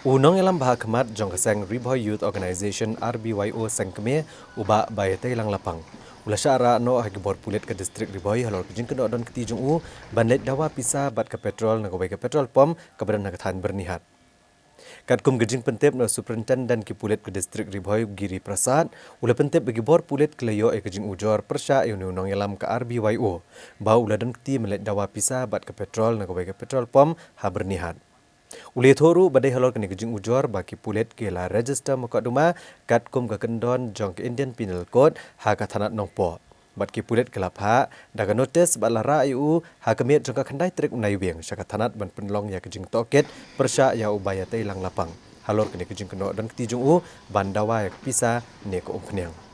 Unong ilang bahagmat jong kaseng Riboy Youth Organization RBYO sengkeme uba bayatay lang lapang. Ula syara no hagibor pulit ke distrik Riboy halor kejing keno don ketijung banlet dawa pisa bat ke petrol nagawai ke petrol pom kebadan nagatan bernihat. Katkum gejing pentip no superintendent ki pulit ke distrik Riboy Giri Prasad ula pentip hagibor pulit kelayo kejing ujor persya unong ilam ke RBYO. Bau ula don keti melet dawa pisa bat ke petrol nagawai ke petrol pom ha bernihat. Uli thoru badai halor kini kejing ujor baki pulet ke la register mukaduma kat kum ke kendon jong ke Indian Penal Code ha kathanat nongpo. Bat ki pulet ke lapha daga notice bat la raiu ha kemiet jong ka khandai trik unai wieng syakathanat ban penlong ya kejing toket persya ya ubaya tei lang lapang. Halor kini kejing keno dan ketijung bandawa ya pisa ne ko umpniang.